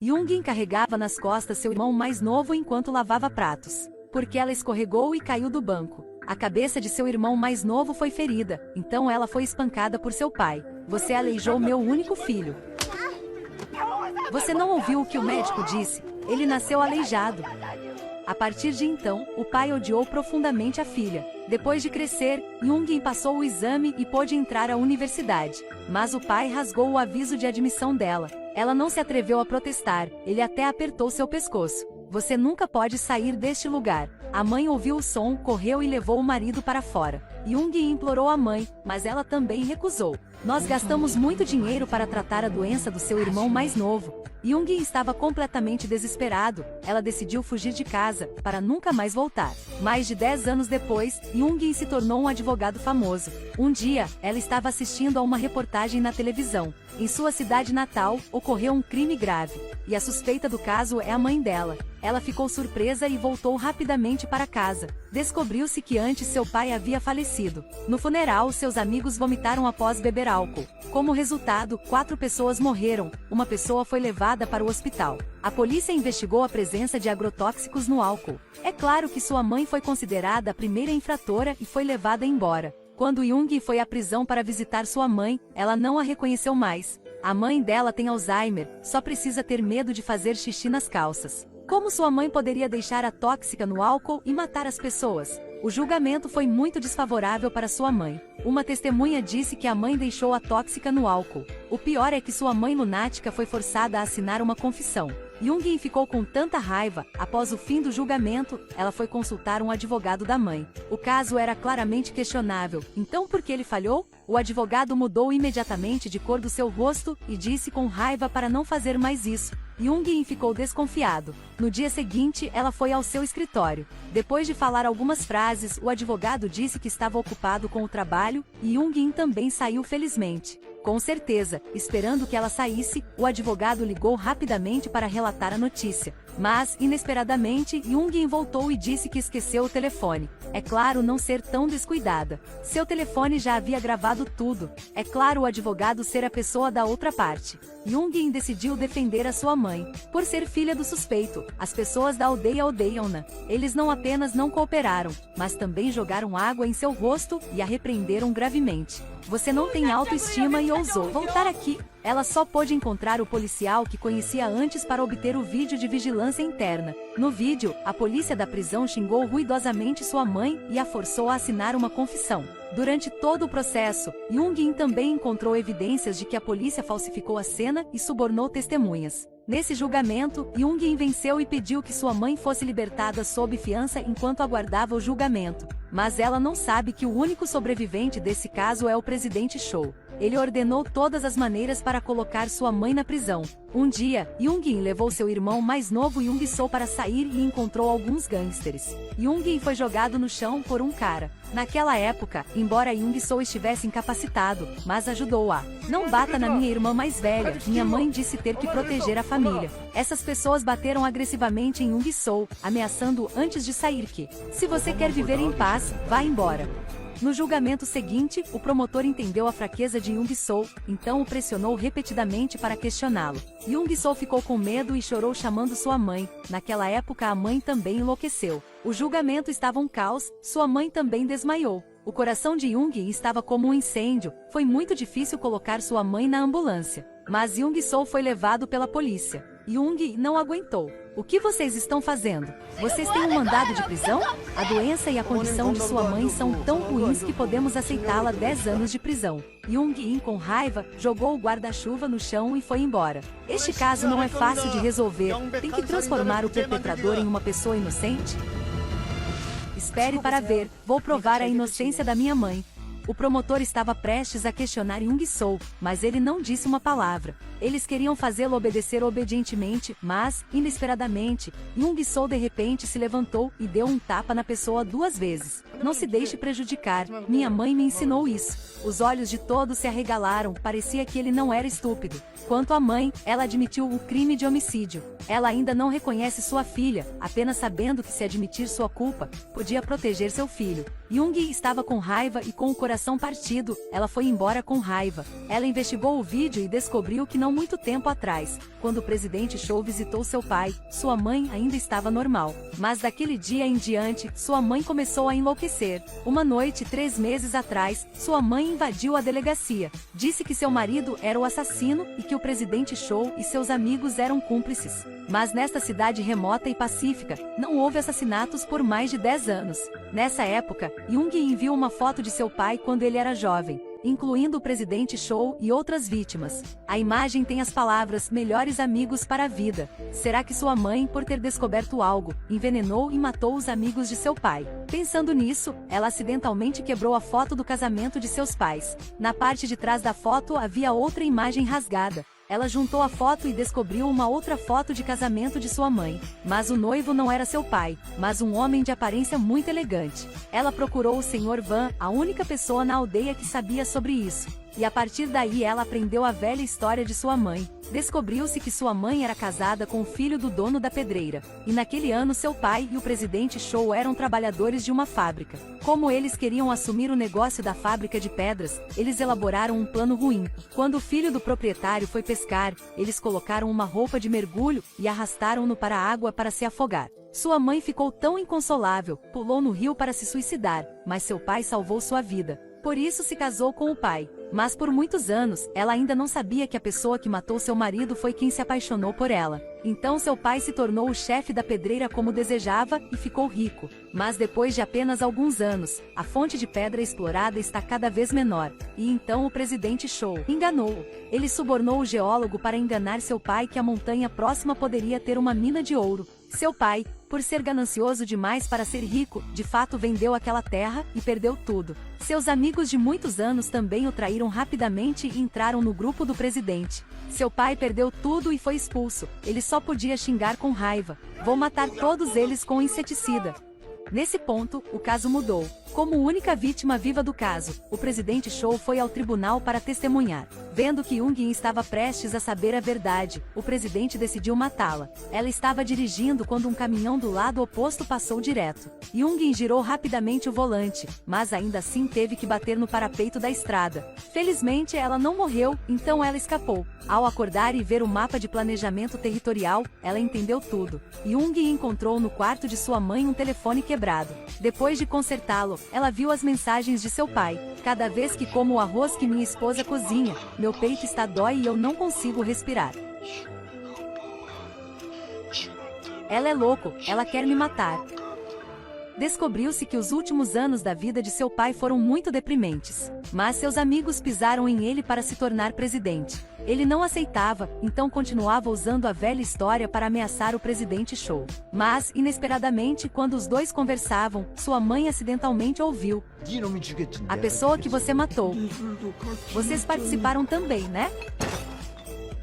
Yoongi carregava nas costas seu irmão mais novo enquanto lavava pratos. Porque ela escorregou e caiu do banco. A cabeça de seu irmão mais novo foi ferida, então ela foi espancada por seu pai. Você aleijou meu único filho. Você não ouviu o que o médico disse? Ele nasceu aleijado. A partir de então, o pai odiou profundamente a filha. Depois de crescer, Yoongi passou o exame e pôde entrar à universidade. Mas o pai rasgou o aviso de admissão dela. Ela não se atreveu a protestar, ele até apertou seu pescoço. Você nunca pode sair deste lugar. A mãe ouviu o som, correu e levou o marido para fora. Yoongi implorou a mãe, mas ela também recusou. Nós gastamos muito dinheiro para tratar a doença do seu irmão mais novo. Yoongi estava completamente desesperado. Ela decidiu fugir de casa, para nunca mais voltar. Mais de 10 anos depois, Yoongi se tornou um advogado famoso. Um dia, ela estava assistindo a uma reportagem na televisão. Em sua cidade natal, ocorreu um crime grave. E a suspeita do caso é a mãe dela. Ela ficou surpresa e voltou rapidamente para casa. Descobriu-se que antes seu pai havia falecido. No funeral, seus amigos vomitaram após beber álcool. Como resultado, 4 pessoas morreram. Uma pessoa foi levada para o hospital. A polícia investigou a presença de agrotóxicos no álcool. É claro que sua mãe foi considerada a primeira infratora e foi levada embora. Quando Yoongi foi à prisão para visitar sua mãe, ela não a reconheceu mais. A mãe dela tem Alzheimer, só precisa ter medo de fazer xixi nas calças. Como sua mãe poderia deixar a tóxica no álcool e matar as pessoas? O julgamento foi muito desfavorável para sua mãe. Uma testemunha disse que a mãe deixou a tóxica no álcool. O pior é que sua mãe lunática foi forçada a assinar uma confissão. Yoongi ficou com tanta raiva, após o fim do julgamento, ela foi consultar um advogado da mãe. O caso era claramente questionável, então por que ele falhou? O advogado mudou imediatamente de cor do seu rosto e disse com raiva para não fazer mais isso. Yoongi ficou desconfiado. No dia seguinte, ela foi ao seu escritório. Depois de falar algumas frases, o advogado disse que estava ocupado com o trabalho, e Yoongi também saiu felizmente. Com certeza, esperando que ela saísse, o advogado ligou rapidamente para relatar a notícia. Mas, inesperadamente, Yoongi voltou e disse que esqueceu o telefone. É claro não ser tão descuidada. Seu telefone já havia gravado tudo. É claro o advogado ser a pessoa da outra parte. Yoongi decidiu defender a sua mãe. Por ser filha do suspeito, as pessoas da aldeia odeiam-na. Eles não apenas não cooperaram, mas também jogaram água em seu rosto e a repreenderam gravemente. Você não tem autoestima e ousou voltar aqui. Ela só pôde encontrar o policial que conhecia antes para obter o vídeo de vigilância interna. No vídeo, a polícia da prisão xingou ruidosamente sua mãe e a forçou a assinar uma confissão. Durante todo o processo, Yoongi também encontrou evidências de que a polícia falsificou a cena e subornou testemunhas. Nesse julgamento, Yoongi venceu e pediu que sua mãe fosse libertada sob fiança enquanto aguardava o julgamento. Mas ela não sabe que o único sobrevivente desse caso é o presidente Cho. Ele ordenou todas as maneiras para colocar sua mãe na prisão. Um dia, Yoongi levou seu irmão mais novo Young-soo para sair e encontrou alguns gangsters. Yoongi foi jogado no chão por um cara. Naquela época, embora Young-soo estivesse incapacitado, mas ajudou-a. Não bata na minha irmã mais velha, minha mãe disse ter que proteger a família. Essas pessoas bateram agressivamente em Young-soo, ameaçando antes de sair que, se você quer viver em paz, vá embora. No julgamento seguinte, o promotor entendeu a fraqueza de Young-soo, então o pressionou repetidamente para questioná-lo. Young-soo ficou com medo e chorou chamando sua mãe. Naquela época a mãe também enlouqueceu. O julgamento estava um caos, sua mãe também desmaiou. O coração de Yoongi estava como um incêndio, foi muito difícil colocar sua mãe na ambulância. Mas Young-soo foi levado pela polícia. Yoongi não aguentou. O que vocês estão fazendo? Vocês têm um mandado de prisão? A doença e a condição de sua mãe são tão ruins que podemos aceitá-la 10 anos de prisão. Yoongi, com raiva, jogou o guarda-chuva no chão e foi embora. Este caso não é fácil de resolver. Tem que transformar o perpetrador em uma pessoa inocente? Espere para ver, vou provar a inocência da minha mãe. O promotor estava prestes a questionar Young-soo, mas ele não disse uma palavra. Eles queriam fazê-lo obedecer obedientemente, mas, inesperadamente, Young-soo de repente se levantou e deu um tapa na pessoa 2 vezes. Não se deixe prejudicar, minha mãe me ensinou isso. Os olhos de todos se arregalaram, parecia que ele não era estúpido. Quanto à mãe, ela admitiu o crime de homicídio. Ela ainda não reconhece sua filha, apenas sabendo que se admitir sua culpa, podia proteger seu filho. Jung estava com raiva e com o coração partido, ela foi embora com raiva. Ela investigou o vídeo e descobriu que não muito tempo atrás, quando o presidente Cho visitou seu pai, sua mãe ainda estava normal. Mas daquele dia em diante, sua mãe começou a enlouquecer. Uma noite, 3 meses atrás, sua mãe invadiu a delegacia. Disse que seu marido era o assassino e que o presidente Cho e seus amigos eram cúmplices. Mas nesta cidade remota e pacífica, não houve assassinatos por mais de 10 anos. Nessa época, Jung enviou uma foto de seu pai quando ele era jovem, incluindo o presidente Cho e outras vítimas. A imagem tem as palavras "melhores amigos para a vida". Será que sua mãe, por ter descoberto algo, envenenou e matou os amigos de seu pai? Pensando nisso, ela acidentalmente quebrou a foto do casamento de seus pais. Na parte de trás da foto havia outra imagem rasgada. Ela juntou a foto e descobriu uma outra foto de casamento de sua mãe. Mas o noivo não era seu pai, mas um homem de aparência muito elegante. Ela procurou o Sr. Van, a única pessoa na aldeia que sabia sobre isso. E a partir daí ela aprendeu a velha história de sua mãe. Descobriu-se que sua mãe era casada com o filho do dono da pedreira. E naquele ano seu pai e o presidente Cho eram trabalhadores de uma fábrica. Como eles queriam assumir o negócio da fábrica de pedras, eles elaboraram um plano ruim. Quando o filho do proprietário foi pescar, eles colocaram uma roupa de mergulho e arrastaram-no para a água para se afogar. Sua mãe ficou tão inconsolável, pulou no rio para se suicidar, mas seu pai salvou sua vida. Por isso se casou com o pai. Mas por muitos anos, ela ainda não sabia que a pessoa que matou seu marido foi quem se apaixonou por ela. Então seu pai se tornou o chefe da pedreira como desejava e ficou rico. Mas depois de apenas alguns anos, a fonte de pedra explorada está cada vez menor. E então o presidente Cho enganou-o. Ele subornou o geólogo para enganar seu pai que a montanha próxima poderia ter uma mina de ouro. Seu pai, por ser ganancioso demais para ser rico, de fato vendeu aquela terra e perdeu tudo. Seus amigos de muitos anos também o traíram rapidamente e entraram no grupo do presidente. Seu pai perdeu tudo e foi expulso. Ele só podia xingar com raiva. Vou matar todos eles com inseticida. Nesse ponto, o caso mudou. Como única vítima viva do caso, o presidente Cho foi ao tribunal para testemunhar. Vendo que Jung estava prestes a saber a verdade, o presidente decidiu matá-la. Ela estava dirigindo quando um caminhão do lado oposto passou direto. Jung girou rapidamente o volante, mas ainda assim teve que bater no parapeito da estrada. Felizmente ela não morreu, então ela escapou. Ao acordar e ver o mapa de planejamento territorial, ela entendeu tudo. Jung encontrou no quarto de sua mãe um telefone quebrado. Depois de consertá-lo, ela viu as mensagens de seu pai. Cada vez que como o arroz que minha esposa cozinha, meu peito está dói e eu não consigo respirar. Ela é louco, ela quer me matar. Descobriu-se que os últimos anos da vida de seu pai foram muito deprimentes. Mas seus amigos pisaram em ele para se tornar presidente. Ele não aceitava, então continuava usando a velha história para ameaçar o presidente Cho. Mas, inesperadamente, quando os dois conversavam, sua mãe acidentalmente ouviu: "A pessoa que você matou. Vocês participaram também, né?"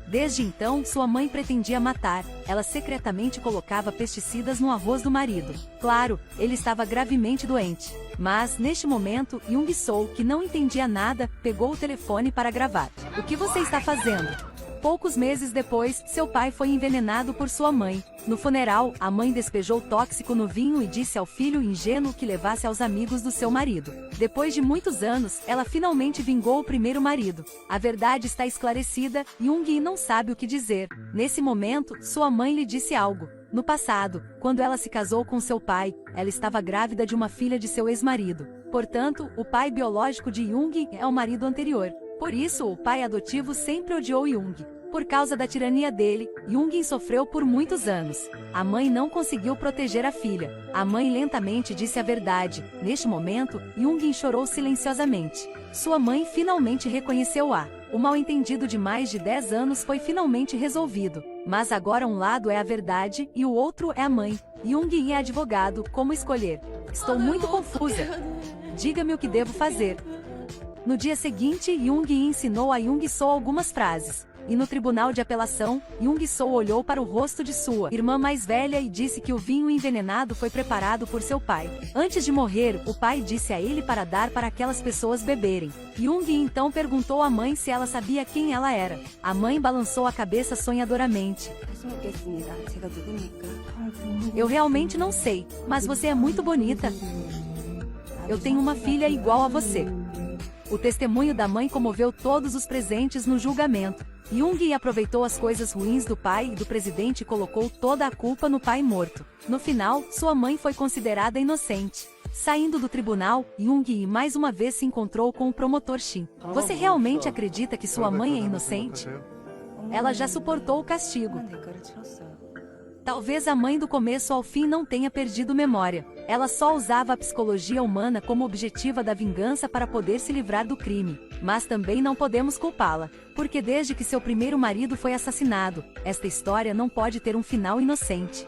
Desde então, sua mãe pretendia matar. Ela secretamente colocava pesticidas no arroz do marido. Claro, ele estava gravemente doente. Mas, neste momento, Jung Soo, que não entendia nada, pegou o telefone para gravar. "O que você está fazendo?" Poucos meses depois, seu pai foi envenenado por sua mãe. No funeral, a mãe despejou tóxico no vinho e disse ao filho ingênuo que levasse aos amigos do seu marido. Depois de muitos anos, ela finalmente vingou o primeiro marido. A verdade está esclarecida, Jung não sabe o que dizer. Nesse momento, sua mãe lhe disse algo. No passado, quando ela se casou com seu pai, ela estava grávida de uma filha de seu ex-marido. Portanto, o pai biológico de Jung é o marido anterior. Por isso, o pai adotivo sempre odiou Jung. Por causa da tirania dele, Jung sofreu por muitos anos. A mãe não conseguiu proteger a filha. A mãe lentamente disse a verdade. Neste momento, Jung chorou silenciosamente. Sua mãe finalmente reconheceu-a. O mal-entendido de mais de 10 anos foi finalmente resolvido. Mas agora um lado é a verdade e o outro é a mãe. Jung é advogado, como escolher? Estou muito confusa. Diga-me o que devo fazer. No dia seguinte, Jung ensinou a Jung Soo algumas frases. E no tribunal de apelação, Jung Soo olhou para o rosto de sua irmã mais velha e disse que o vinho envenenado foi preparado por seu pai. Antes de morrer, o pai disse a ele para dar para aquelas pessoas beberem. Jung então perguntou à mãe se ela sabia quem ela era. A mãe balançou a cabeça sonhadoramente. "Eu realmente não sei, mas você é muito bonita." Eu tenho uma filha igual a você. O testemunho da mãe comoveu todos os presentes no julgamento. Jung aproveitou as coisas ruins do pai e do presidente e colocou toda a culpa no pai morto. No final, sua mãe foi considerada inocente. Saindo do tribunal, Jung mais uma vez se encontrou com o promotor Shin. Você realmente acredita que sua mãe é inocente? Ela já suportou o castigo. Talvez a mãe do começo ao fim não tenha perdido memória. Ela só usava a psicologia humana como objetiva da vingança para poder se livrar do crime. Mas também não podemos culpá-la, porque desde que seu primeiro marido foi assassinado, esta história não pode ter um final inocente.